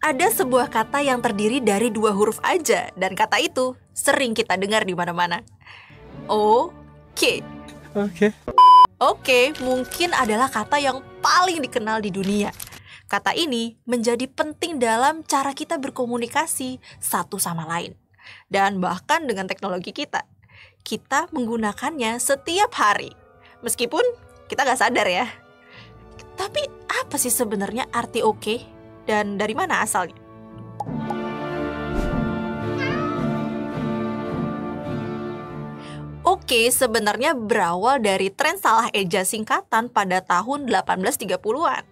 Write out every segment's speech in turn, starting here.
Ada sebuah kata yang terdiri dari 2 huruf aja, dan kata itu sering kita dengar di mana-mana. Oke. Oke, mungkin adalah kata yang paling dikenal di dunia. Kata ini menjadi penting dalam cara kita berkomunikasi satu sama lain. Dan bahkan dengan teknologi kita menggunakannya setiap hari. Meskipun kita nggak sadar ya. Tapi apa sih sebenarnya arti oke? Dan dari mana asalnya? Oke sebenarnya berawal dari tren salah eja singkatan pada tahun 1830-an.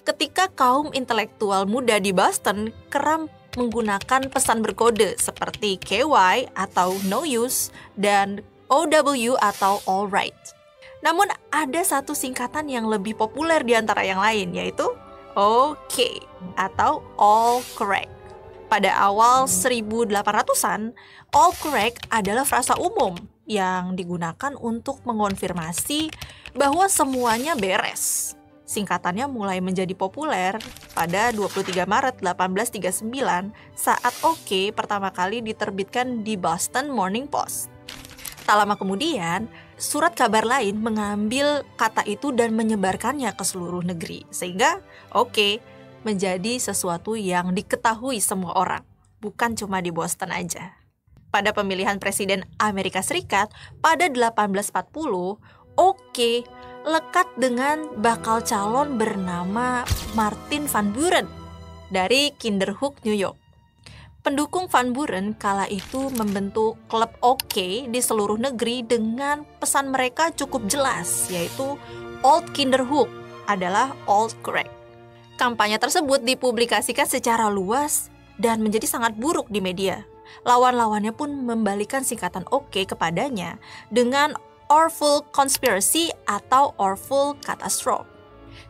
Ketika kaum intelektual muda di Boston kerap menggunakan pesan berkode seperti KY atau no use dan OW atau alright. Namun ada satu singkatan yang lebih populer di antara yang lain, yaitu OK atau all correct. Pada awal 1800-an, all correct adalah frasa umum yang digunakan untuk mengonfirmasi bahwa semuanya beres. Singkatannya mulai menjadi populer pada 23 Maret 1839 saat OK pertama kali diterbitkan di Boston Morning Post. Tak lama kemudian, surat kabar lain mengambil kata itu dan menyebarkannya ke seluruh negeri, sehingga oke menjadi sesuatu yang diketahui semua orang, bukan cuma di Boston aja. Pada pemilihan Presiden Amerika Serikat pada 1840, oke lekat dengan bakal calon bernama Martin Van Buren dari Kinderhook, New York. Pendukung Van Buren kala itu membentuk klub OK di seluruh negeri dengan pesan mereka cukup jelas, yaitu Old Kinderhook adalah Old Correct. Kampanye tersebut dipublikasikan secara luas dan menjadi sangat buruk di media. Lawan-lawannya pun membalikan singkatan OK kepadanya dengan Awful Conspiracy atau Awful Catastrophe.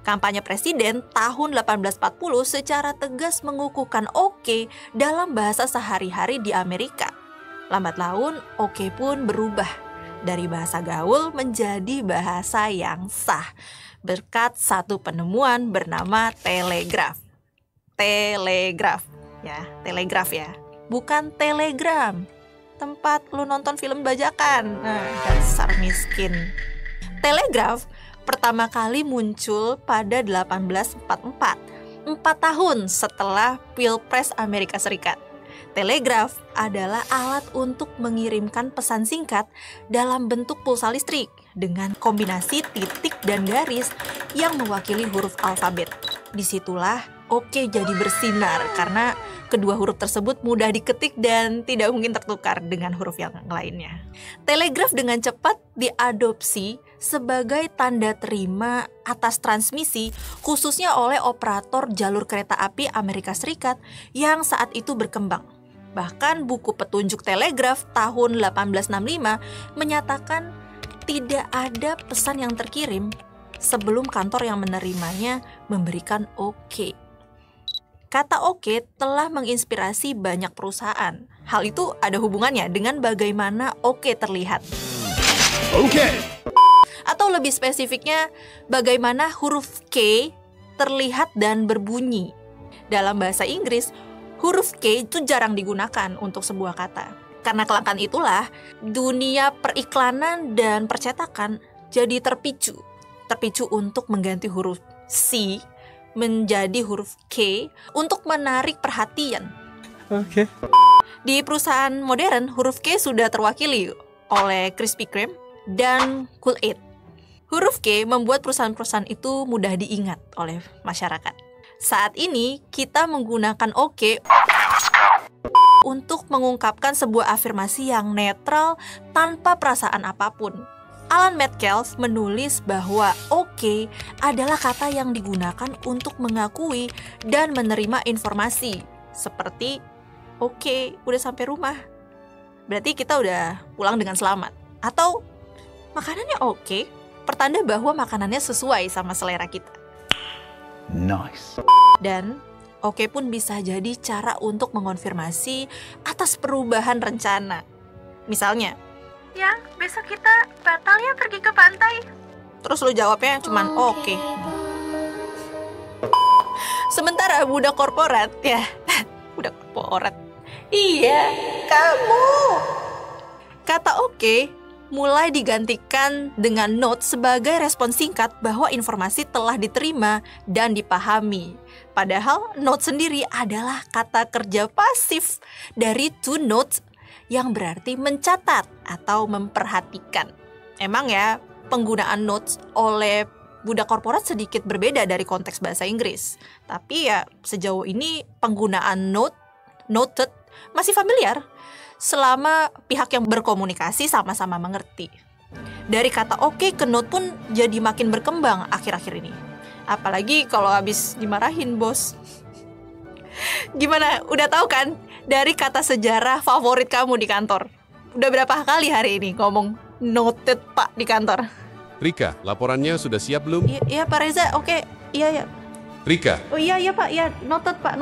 Kampanye presiden tahun 1840 secara tegas mengukuhkan oke dalam bahasa sehari-hari di Amerika. Lambat laun, oke pun berubah dari bahasa gaul menjadi bahasa yang sah berkat satu penemuan bernama telegraf. Telegraf ya. Bukan telegram, tempat lu nonton film bajakan. Dasar miskin. Telegraf pertama kali muncul pada 1844, 4 tahun setelah Pilpres Amerika Serikat. Telegraf adalah alat untuk mengirimkan pesan singkat dalam bentuk pulsa listrik dengan kombinasi titik dan garis yang mewakili huruf alfabet. Disitulah oke jadi bersinar karena kedua huruf tersebut mudah diketik dan tidak mungkin tertukar dengan huruf yang lainnya. Telegraf dengan cepat diadopsi sebagai tanda terima atas transmisi khususnya oleh operator jalur kereta api Amerika Serikat yang saat itu berkembang. Bahkan buku petunjuk telegraf tahun 1865 menyatakan tidak ada pesan yang terkirim sebelum kantor yang menerimanya memberikan oke. Kata oke telah menginspirasi banyak perusahaan. Hal itu ada hubungannya dengan bagaimana oke terlihat. Oke. Atau lebih spesifiknya, bagaimana huruf K terlihat dan berbunyi. Dalam bahasa Inggris, huruf K itu jarang digunakan untuk sebuah kata. Karena kelangkaan itulah, dunia periklanan dan percetakan jadi terpicu untuk mengganti huruf C menjadi huruf K untuk menarik perhatian. Oke. Di perusahaan modern, huruf K sudah terwakili oleh Krispy Kreme dan Kool-Aid. Huruf K membuat perusahaan-perusahaan itu mudah diingat oleh masyarakat. Saat ini, kita menggunakan oke untuk mengungkapkan sebuah afirmasi yang netral tanpa perasaan apapun. Alan Metcalf menulis bahwa oke adalah kata yang digunakan untuk mengakui dan menerima informasi. Seperti, oke, udah sampai rumah. Berarti kita udah pulang dengan selamat. Atau, makanannya oke, pertanda bahwa makanannya sesuai sama selera kita. Nice. Dan oke pun bisa jadi cara untuk mengonfirmasi atas perubahan rencana. Misalnya, ya besok kita batal ya pergi ke pantai. Terus lu jawabnya cuman oke. Sementara budak korporat, ya, budak korporat. Iya, kamu. Kata oke mulai digantikan dengan note sebagai respon singkat bahwa informasi telah diterima dan dipahami. Padahal note sendiri adalah kata kerja pasif dari to note yang berarti mencatat atau memperhatikan. Emang ya, penggunaan notes oleh budak korporat sedikit berbeda dari konteks bahasa Inggris. Tapi ya sejauh ini penggunaan noted masih familiar selama pihak yang berkomunikasi sama-sama mengerti. Dari kata oke ke note pun jadi makin berkembang akhir-akhir ini. Apalagi kalau habis dimarahin bos. Gimana? Udah tahu kan dari kata sejarah favorit kamu di kantor? Udah berapa kali hari ini ngomong noted Pak di kantor? Rika, laporannya sudah siap belum? Iya Pak Reza, oke. Iya. Rika. Oh iya Pak, iya noted Pak.